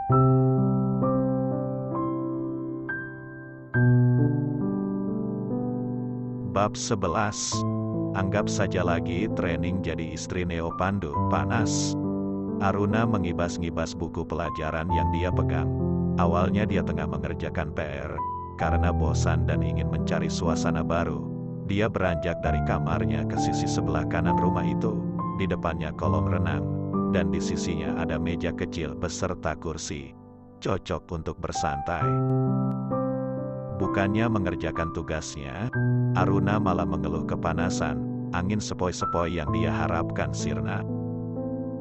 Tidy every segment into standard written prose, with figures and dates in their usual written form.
Bab 11. Anggap saja lagi training jadi istri Neo Pandu, panas. Aruna mengibas-ngibas buku pelajaran yang dia pegang. Awalnya dia tengah mengerjakan PR. Karena bosan dan ingin mencari suasana baru, dia beranjak dari kamarnya ke sisi sebelah kanan rumah itu. Di depannya kolam renang, dan di sisinya ada meja kecil beserta kursi. Cocok untuk bersantai. Bukannya mengerjakan tugasnya, Aruna malah mengeluh kepanasan, angin sepoi-sepoi yang dia harapkan sirna.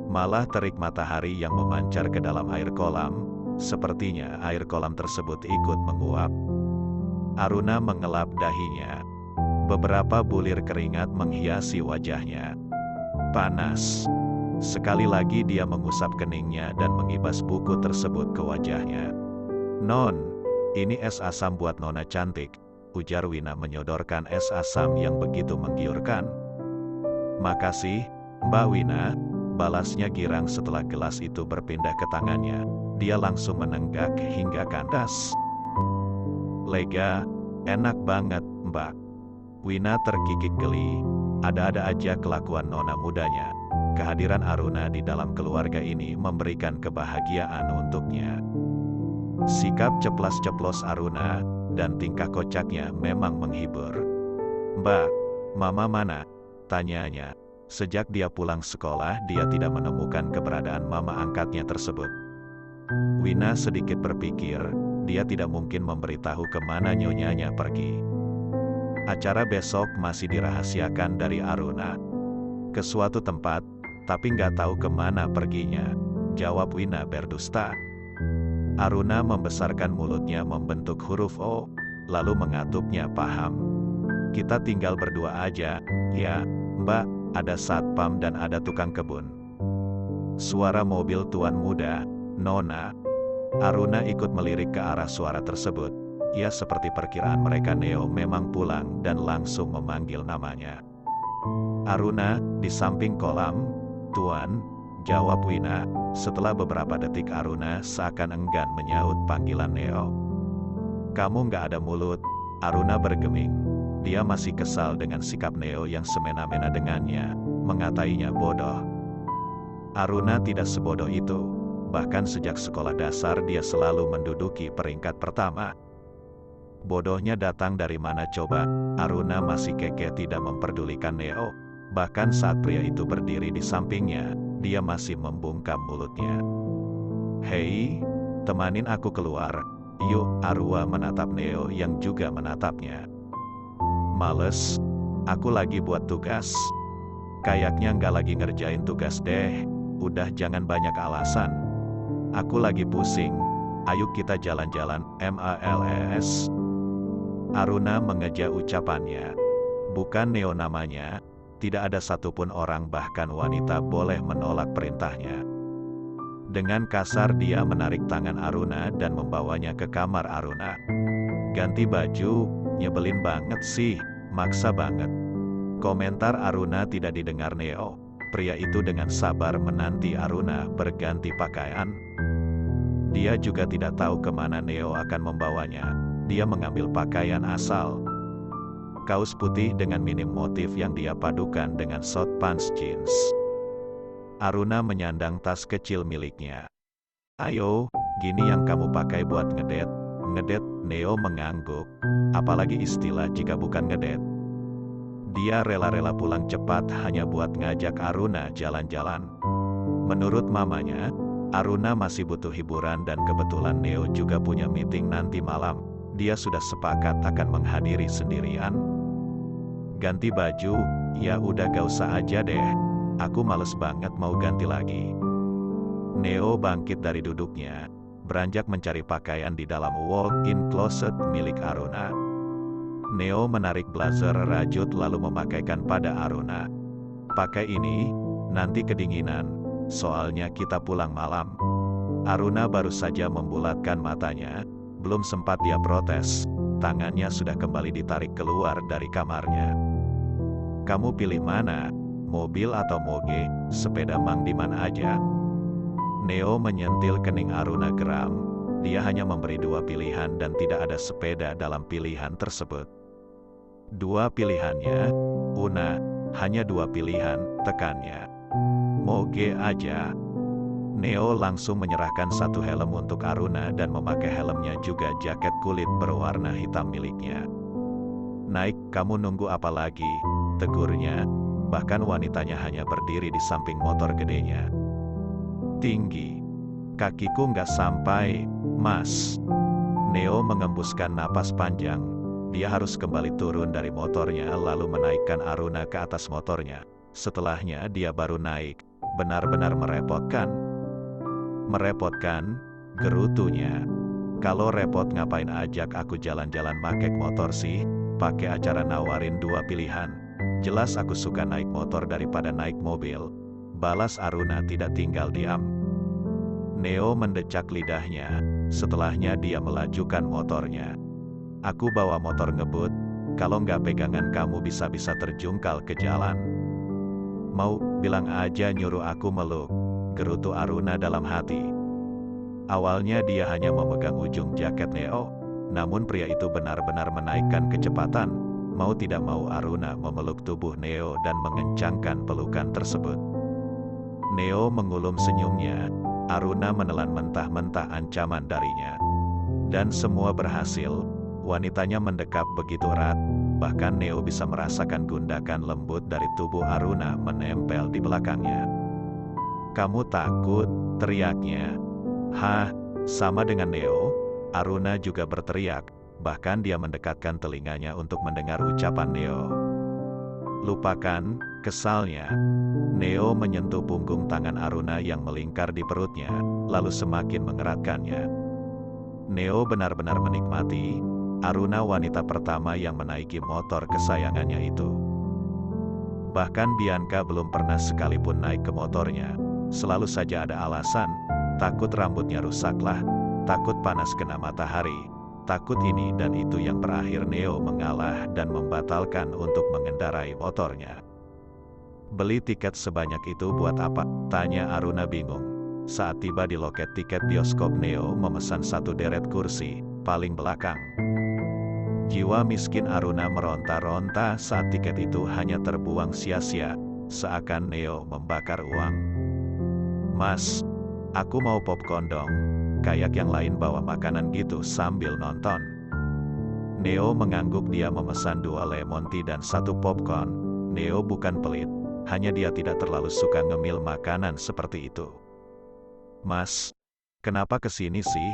Malah terik matahari yang memancar ke dalam air kolam, sepertinya air kolam tersebut ikut menguap. Aruna mengelap dahinya. Beberapa bulir keringat menghiasi wajahnya. Panas. Sekali lagi dia mengusap keningnya dan mengibas buku tersebut ke wajahnya. "Non, ini es asam buat Nona cantik," ujar Wina menyodorkan es asam yang begitu menggiurkan. "Makasih, Mbak Wina," balasnya girang setelah gelas itu berpindah ke tangannya. Dia langsung menenggak hingga kandas. "Lega, enak banget, Mbak." Wina terkikik geli. Ada-ada aja kelakuan nona mudanya. Kehadiran Aruna di dalam keluarga ini memberikan kebahagiaan untuknya. Sikap ceplas-ceplos Aruna dan tingkah kocaknya memang menghibur. "Mbak, Mama mana?" tanyanya. Sejak dia pulang sekolah, dia tidak menemukan keberadaan mama angkatnya tersebut. Wina sedikit berpikir, dia tidak mungkin memberitahu kemana nyonyanya pergi. Acara besok masih dirahasiakan dari Aruna. "Ke suatu tempat, tapi nggak tahu kemana perginya," jawab Wina berdusta. Aruna membesarkan mulutnya membentuk huruf O, lalu mengatupnya paham. "Kita tinggal berdua aja, ya, Mbak, ada satpam dan ada tukang kebun." Suara mobil tuan muda, "Nona." Aruna ikut melirik ke arah suara tersebut. Ya, seperti perkiraan mereka, Neo memang pulang dan langsung memanggil namanya. "Aruna, di samping kolam, Tuan," jawab Wina. Setelah beberapa detik Aruna seakan enggan menyaut panggilan Neo. "Kamu nggak ada mulut," Aruna bergeming. Dia masih kesal dengan sikap Neo yang semena-mena dengannya, mengatainya bodoh. Aruna tidak sebodoh itu. Bahkan sejak sekolah dasar dia selalu menduduki peringkat pertama. Bodohnya datang dari mana coba? Aruna masih kekeh tidak memperdulikan Neo. Bahkan saat pria itu berdiri di sampingnya, dia masih membungkam mulutnya. "Hei, temanin aku keluar, yuk." Arua menatap Neo yang juga menatapnya. "Males, aku lagi buat tugas." "Kayaknya nggak lagi ngerjain tugas deh. Udah jangan banyak alasan. Aku lagi pusing. Ayo kita jalan-jalan, males." Aruna mengeja ucapannya. Bukan Neo namanya, tidak ada satupun orang bahkan wanita boleh menolak perintahnya. Dengan kasar dia menarik tangan Aruna dan membawanya ke kamar Aruna. "Ganti baju, nyebelin banget sih, maksa banget." Komentar Aruna tidak didengar Neo. Pria itu dengan sabar menanti Aruna berganti pakaian. Dia juga tidak tahu kemana Neo akan membawanya. Dia mengambil pakaian asal. Kaos putih dengan minim motif yang dia padukan dengan short pants jeans. Aruna menyandang tas kecil miliknya. "Ayo, gini yang kamu pakai buat ngedet." "Ngedet?" Neo mengangguk. Apalagi istilah jika bukan ngedet. Dia rela-rela pulang cepat hanya buat ngajak Aruna jalan-jalan. Menurut mamanya, Aruna masih butuh hiburan dan kebetulan Neo juga punya meeting nanti malam. Dia sudah sepakat akan menghadiri sendirian. "Ganti baju, ya udah gak usah aja deh. Aku males banget mau ganti lagi." Neo bangkit dari duduknya, beranjak mencari pakaian di dalam walk-in closet milik Aruna. Neo menarik blazer rajut lalu memakaikan pada Aruna. "Pakai ini, nanti kedinginan, soalnya kita pulang malam." Aruna baru saja membulatkan matanya. Belum sempat dia protes, tangannya sudah kembali ditarik keluar dari kamarnya. "Kamu pilih mana? Mobil atau moge? Sepeda Mang Diman aja." Neo menyentil kening Aruna geram. Dia hanya memberi 2 pilihan dan tidak ada sepeda dalam pilihan tersebut. 2 pilihannya, Una, hanya 2 pilihan, tekannya. Moge aja. Neo langsung menyerahkan 1 helm untuk Aruna dan memakai helmnya juga jaket kulit berwarna hitam miliknya. Naik, kamu nunggu apa lagi? Tegurnya, bahkan wanitanya hanya berdiri di samping motor gedenya. Tinggi. Kakiku nggak sampai, Mas. Neo mengembuskan napas panjang. Dia harus kembali turun dari motornya lalu menaikkan Aruna ke atas motornya. Setelahnya dia baru naik. Benar-benar merepotkan. Merepotkan, gerutunya. Kalau repot ngapain ajak aku jalan-jalan makek motor sih? Pakai acara nawarin 2 pilihan. Jelas aku suka naik motor daripada naik mobil. Balas Aruna tidak tinggal diam. Neo mendecak lidahnya. Setelahnya dia melajukan motornya. Aku bawa motor ngebut. Kalau nggak pegangan kamu bisa-bisa terjungkal ke jalan. Mau, bilang aja nyuruh aku meluk. Gerutu Aruna dalam hati. Awalnya dia hanya memegang ujung jaket Neo. Namun pria itu benar-benar menaikkan kecepatan. Mau tidak mau Aruna memeluk tubuh Neo dan mengencangkan pelukan tersebut. Neo mengulum senyumnya. Aruna menelan mentah-mentah ancaman darinya. Dan semua berhasil. Wanitanya mendekap begitu erat. Bahkan Neo bisa merasakan gundakan lembut dari tubuh Aruna menempel di belakangnya. Kamu takut? Teriaknya. Hah? Sama dengan Neo, Aruna juga berteriak. Bahkan dia mendekatkan telinganya untuk mendengar ucapan Neo. Lupakan, kesalnya. Neo menyentuh punggung tangan Aruna yang melingkar di perutnya, lalu semakin mengeratkannya. Neo benar-benar menikmati. Aruna wanita pertama yang menaiki motor kesayangannya itu. Bahkan Bianca belum pernah sekalipun naik ke motornya. Selalu saja ada alasan. Takut rambutnya rusaklah, takut panas kena matahari, takut ini dan itu yang berakhir Neo mengalah dan membatalkan untuk mengendarai motornya. Beli tiket sebanyak itu buat apa? Tanya Aruna bingung. Saat tiba di loket tiket bioskop Neo memesan 1 deret kursi, paling belakang. Jiwa miskin Aruna meronta-ronta saat tiket itu hanya terbuang sia-sia, seakan Neo membakar uang. Mas, aku mau popcorn dong. Kayak yang lain bawa makanan gitu sambil nonton. Neo mengangguk. Dia memesan 2 lemon tea dan 1 popcorn. Neo bukan pelit, hanya dia tidak terlalu suka ngemil makanan seperti itu. Mas, kenapa kesini sih?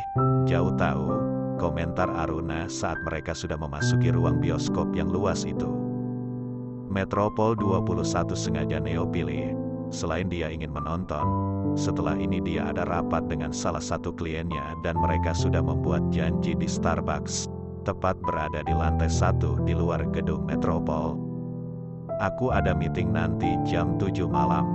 Jauh tahu, komentar Aruna saat mereka sudah memasuki ruang bioskop yang luas itu. Metropol 21 sengaja Neo pilih. Selain dia ingin menonton, setelah ini dia ada rapat dengan salah satu kliennya dan mereka sudah membuat janji di Starbucks, tepat berada di lantai 1 di luar gedung Metropol. Aku ada meeting nanti jam 7 malam.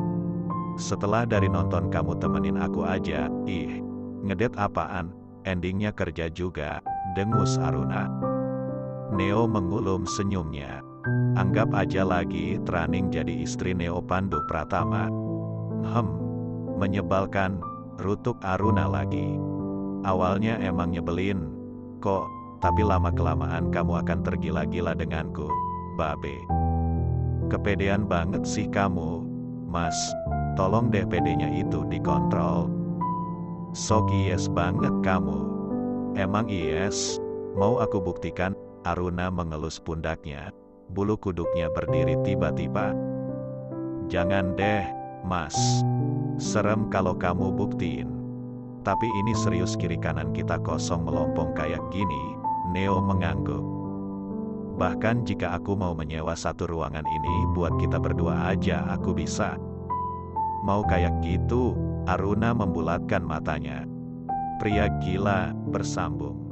Setelah dari nonton kamu temenin aku aja. Ih, ngedet apaan? Endingnya kerja juga, dengus Aruna. Neo mengulum senyumnya. Anggap aja lagi training jadi istri Neo Pandu Pratama. Menyebalkan, rutuk Aruna lagi. Awalnya emang nyebelin, kok, tapi lama-kelamaan kamu akan tergila-gila denganku, babe. Kepedean banget sih kamu, Mas. Tolong deh pedenya itu dikontrol. Sok yes banget kamu. Emang yes? Mau aku buktikan? Aruna mengelus pundaknya. Bulu kuduknya berdiri tiba-tiba. Jangan deh, Mas. Serem kalau kamu buktiin. Tapi ini serius, kiri kanan kita kosong melompong kayak gini. Neo mengangguk. Bahkan jika aku mau menyewa 1 ruangan ini buat kita berdua aja aku bisa. Mau kayak gitu? Aruna membulatkan matanya. Pria gila, bersambung.